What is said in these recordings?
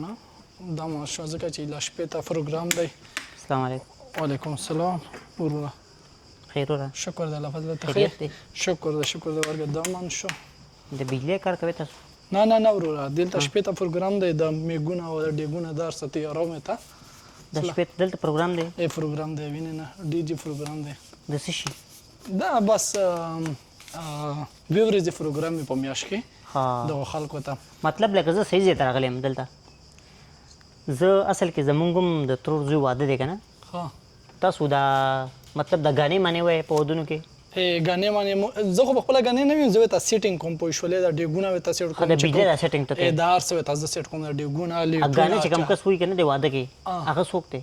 نه دا ماشوم ځکه چې لا شپې ته پروګرام دی. السلام علیکم. وعلیکم السلام. ورونه خیر وره. شکر دی الله فضل ته خیر دی. شکر دی ورګه دا مان شو د بجلی کار کوي تاسو؟ نه ورونه دلته شپې ته پروګرام دی د میګونه او د ډیګونه دار ستې ارومه ته د شپې دلته پروګرام دی. ای پروګرام دی ویني نه ډي جی پروګرام دی. د څه شي؟ دا بس ویورز پروګرام په میاش کې د خلکو ته مطلب لکه زه صحیح ځای ته راغلی یم دلته. زه اصل کې زمونږ هم د ترور زوی واده دی که نه. تاسو دا مطلب د ګانې مانې وایې په ودونو کې؟ ګانې مانې زه خو پخپله ګانې نه ویم، زه ورته سیټینګ کوم پوه شولې دا ډیګونه ورته سیټ کوم. د بجلی دا سیټینګ ته کوې؟ دا هر څه ورته زه سیټ کوم، د ډیګونه ګانې چې کوم کس وایي که نه د واده کې هغه څوک دی؟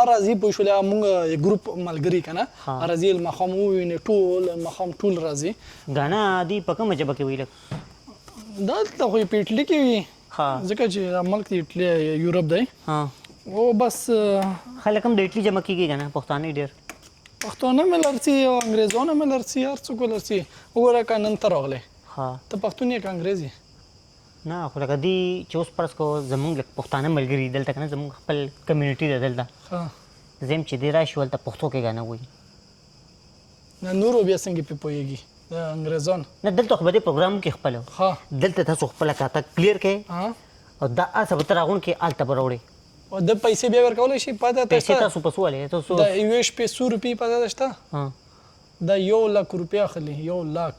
راځي پوه شولې موږ ګروپ ملګري که نه راځي الماښام ووینې ټول الماښام ټول راځي. ګانا عادي په کومه ژبه کې وایي لږ؟ دلته خو یې په اټلي کې وي ځکه چې دا ملک د اټلي یورپ دی او بس خلک هم د اټلي جمع کېږي که نه پښتانه ډېر؟ پښتانه مې لرسي او انګریزونه مې لرسي هر څوک ولرسي. وګوره که نن ته راغلی ته پښتون یې که انګریز یې؟ نه خو لکه دی چې اوس فرض کړو زمونږ لږ پښتانه ملګري دلته که نه زمونږ خپل کمیونټي ده دلته زه یم چې دی راشي هلته پښتو کې ګانه وایي. نه نورو بیا څنګه پې پوهېږي د انګریزانو؟ نه دلته خو به دې پروګرام کې خپل دلته تاسو خپله کاته کلیر کړئ او دا هر څه به ته راغونډ کړې هلته به راوړې او د پیسې بیا ورکولی شي؟ پته ته پیسې تاسو په څو ولې تاسو د یوې شپې 100 روپۍ پته ده شته؟ دا 1 لک روپۍ اخلي 1 لک.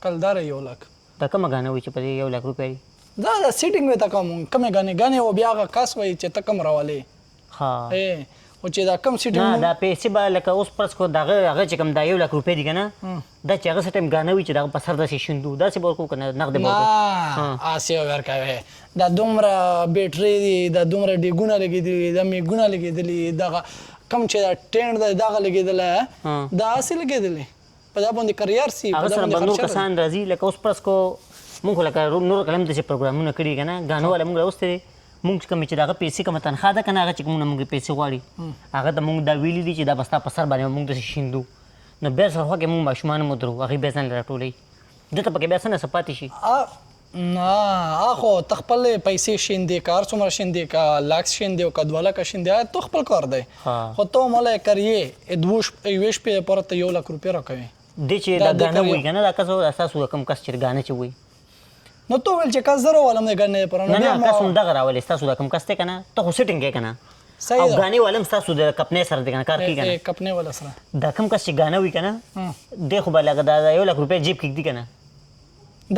کلداره 1 لک. دا کومه ګانه وایي چې په دې 1 لک روپۍ دي؟ دا سیټینګ وی ته کوم کومې ګانې او بیا هغه کس وایي چې ته کوم راولې او چې دا کم سیټینګ نه دا پیسې به لکه اوس فرض کړو دغه هغه چې کوم دا 1 لک روپۍ دي که نه دا چې هغه څه ټایم ګانه وي چې دغه په سر داسې شیندو داسې به ورکوو که نه نغدې به ورکوو؟ هسې به ورکوې. دا دومره بیټرۍ دي دا دومره ډیګونه لګېدلي دا میګونه لګېدلي دغه کم چې دا ټینډ دی دغه لګېدلی دا هسې لګېدلی په دا باندې کریار سي هغه سره به نور کسان راځي لکه اوس فرض کړو مونږ خو لکه نور کلم داسې پروګرامونه کړي که نه ګانو والا مونږ راوستی دی مونږ کومې چې د هغه پیسې کومه تنخوا ده که نه هغه چې کوم نه مونږ پیسې غواړي هغه ته مونږ دا ویلي دي چې دا به ستا په سر باندې مونږ داسې شیندو نو بیا سره خوا کې مونږ ماشومان هم ودرو هغوی بیا ځان راټولوي دلته پکې بیا څه نه څه پاتې شي. نه خو ته خپل پیسې شیندې که هر څومره شیندې که لاکس شیندې او که 2 لکه شیندې تو خپل کار دی خو ته مولا یې کریې یوې شپې لپاره ته 1 لک روپۍ راکوې. دی چې دا ګانه وایي که نه دا کس ستاسو کوم کس چې ګانه چې وایي نو تو ویل چې کس زه راولم د ګانې لپاره نه کس همدغه راولې ستاسو دا کوم کس دی که نه ته خو سیټینګ کوې که نه او ګانې والا هم ستاسو د کپنۍ سره دی که نه کار کوي که نه کپنۍ والا سره دا کوم کس چې ګانه وایي که نه دی خو به لکه دا 1 لک روپۍ جیب کښږدي که نه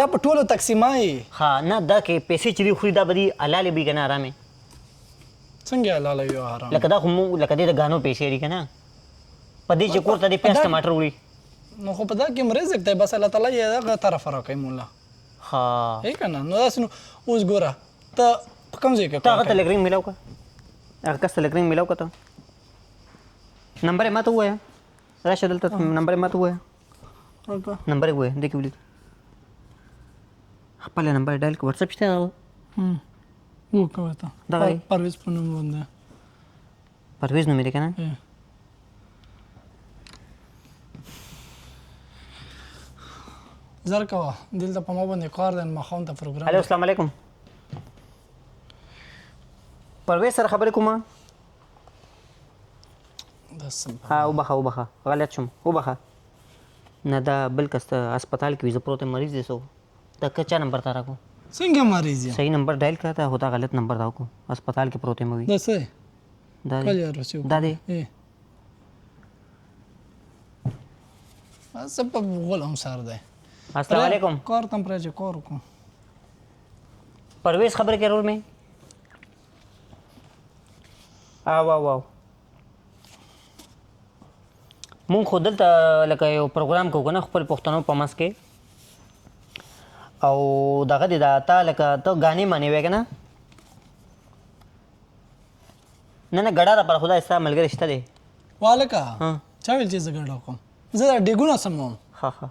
دا په ټولو تقسیمایي نه دا کې پیسې چې دی خوري دا به دي حلالې وي که نه ارامې څنګه حلاله وي ارامې لکه دا خو مونږ لکه دې د ګانو پیسې دي که نه په دې چې کور ته دې پیاز ټماټر وړي نو خو په دا کې رزق دی بس الله تعالی یې دغه طرفه راکوي مولا که نه نو داسې نو اوس ګوره ته په کوم ځای کې ته هغه ته لږ رنګ میلاو کړه هغه کس ته لږ رنګ میلاو کړه ته نمبر یې ما ته ووایه راشه دلته نمبر یې ما ته ووایه نمبر یې ووایه دې کې ولید خپل نمبر ډایل کړه واتساپ شته هغه وکړه ته دغه پرویز په نوم باندې پرویز نوم یې دی که نه زر کوه دلته په ما باندې کار دی ماښام ته پروګرام هلو السلام علیکم پرویز سره خبرې کومه وبخه غلط شوم وبخه نه دا بل کس ته هسپتال کې وي زه پروت یم مریض دی سو دا که چا نمبر ته راکړو څنګه مریض یم صحیح نمبر ډایل کړه ته خو دا غلط نمبر دا وکړو هسپتال کې پروت یم وي دا څه دا دی څه په غول هم سر دی. السلام علیکم کار تم پرې چې کار وکړو پرویز خبرې کوي رول مې واو مونږ خو دلته لکه یو پروګرام کوو که نه خپل پښتنو په منځ کې او دغه دی دا تا لکه ته ګانې مانې وایې که نه نه ګډا راپاره خدای ستا ملګری شته دی والکه چا ویل چې زه ګډه کوم زه دا ډیګونه سموم هغه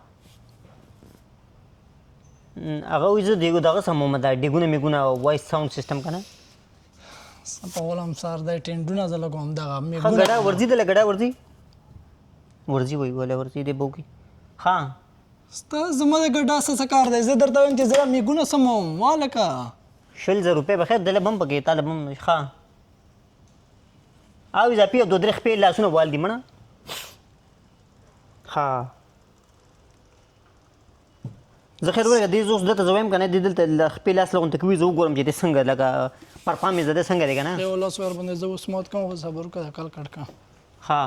وایي زه دغه سموم دا ډیګونه میګونه وایس ساوند سیسټم که نه په غولم سر دی ټینډونه زه لګوم دغه ګډا ورځي دی ګډا ورځي وایي ولی ورځي دی بوکي ستا زما د ګډا څه کار دی زه درته وایم چې زه میګونه سموم والکه شل روپۍ به خیر دله بم پکې طالب هم ښه او اضافي 2-3 خپې لاسونه وال دي مړه ښه زه خیر ورګه دې اوس دلته زه وایم که نه دې دلته خپې لاس لغونته کوي زه وګورم چې دې څنګه لکه پرفارمنس د دې څنګه دی که نه یو لاس ورباندې زه اوس مات کوم خو صبر وکړه کال کټ کا ښه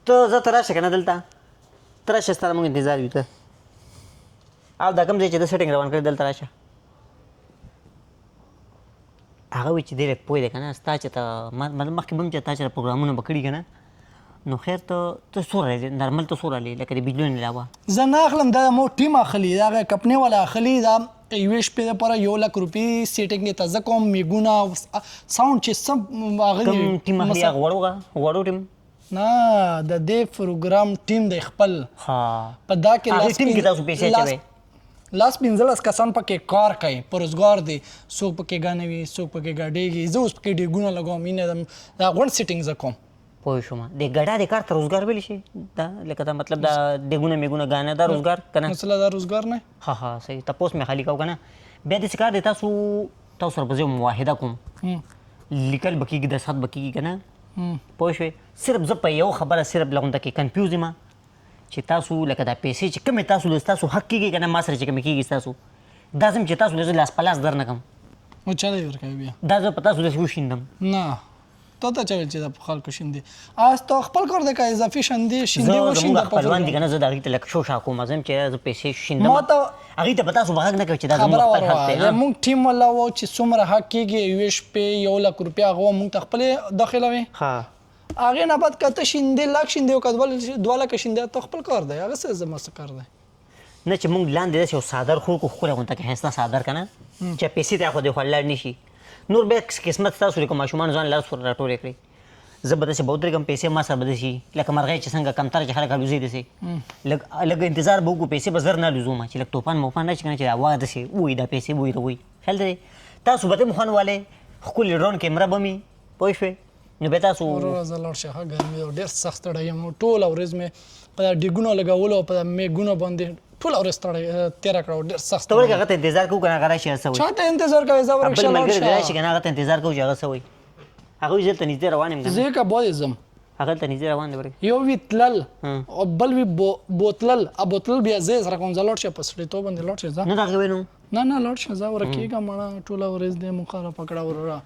ته زه ته راشه که نه دلته ته راشه ستا موږ انتظار یو ته او دا کوم ځای چې د سیټینګ روان کړی دلته راشه هغه وایي چې ډېر پوه دی که نه ستا چې ته مطلب مخکې به هم چې تا چې پروګرامونه به کړي که نه نو خیر ته څو رالې نارمل ته څو رالې لکه د بجلیو نه علاوه زه نه اخلم دا مو ټیم اخلي دا هغه کمپنۍ والا اخلي دا یوې شپې دپاره 1,00,000 روپۍ سیټینګ یې تازه کوم میږونه ساوند چې سم هغه کوم ټیم اخلي هغه وړو ټیم نه د دې پروګرام ټیم دی خپل په دا کې هغې ټیم کې تاسو پیسې اچوئ لاس 15 کسان پکې کار کوي پروزګار دی څوک پکې ګانې وي څوک پکې ګاډېږي زه اوس پکې ډېګونه لګوم مینه دا غونډ سیټینګ زه کوم پوه شوم د ګډا د کار ته روزګار ویلی شي دا لکه دا مطلب دا ډېګونه میږونه ګانې دا روزګار که نه مثلا دا روزګار نه ها صحیح تپوس مې خالي کوو که نه بیا داسې کار دی تاسو سره به زه معاهده کوم لیکل به کېږي دستخط به کېږي که نه پوه شوې صرف زه په یو خبره صرف لغونته کې کنفیوز یم چې تاسو لکه دا پیسې چې کومې تاسو ستاسو حق کېږي که نه ما سره چې کومې کېږي ستاسو دا زم چې تاسو زه لاس په لاس در نه کړم نو چا دی ورکوي بیا دا زه په تاسو داسې وشیندم نه تا ته چا ویل چې دا په خلکو شیندې اس ته خپل کار دی که اضافي شیندې زه زموږ خپلوان دي که نه زه د هغې ته لکه شوشا کوم زه هم چې زه پیسې شیندم هغې ته په تاسو به غږ نه کوي چې دا زموږ خپل حق دی موږ ټیم والا وو چې څومره حق کېږي یوې شپې 1,00,000 روپۍ هغه موږ ته خپلې داخلوي هغې نه بعد که ته شیندې لاک شیندې او که 2,00,000 شیندې ته خپل کار دی هغه څه زما څه کار دی نه چې موږ لاندې داسې یو څادر خور کړو ښکلی غونته کې ښایسته څادر که نه چې پیسې ته خو دې خوا لاړ نه شي نور بیا قسمت ستاسو دی که ماشومانو ځان لاس ور راټولې کړئ زه به داسې به ودرېږم پیسې ما سره به داسې لکه مرغۍ چې څنګه کمتره چې خلک الوزي داسې لږ انتظار به وکړو پیسې به زر نه الوزو ما چې لږ توپان موپان راشي که نه چې دا وایه داسې ووایي دا پیسې ووایي وایي خیال دی تاسو به ته هم خوند والئ ښکلې ډرون کیمره به مې پوه شوې نو بیا تاسو وروره زه لاړ شه ښه ګرمي ده ډېر سخت ستړی یم ټوله ورځ مې په دا ډیګونو لګولو او په دا میږونو باندې ټوله ورځ تېره کړه ډېر سخت ته ورکه هغه ته انتظار کوو که نه هغه راشي هغه څه وایي چا ته انتظار کوې زه ورک بل ملګري دې راشي که نه هغه ته انتظار کوو چې هغه څه وایي هغوی زه دلته نږدې روان یم که نه زه که باید ځم هغه دلته نږدې روان دی ورکه یو وي تلل او بل وي بوتلل بوتلل بیا زه سره کوم زه لاړ شه په سړیتوب باندې لاړ شه زه نه دا هغه وایي نو نه لاړ شه زه ورکېږم مړه ټوله ورځ دې مو خاره پکړه وروره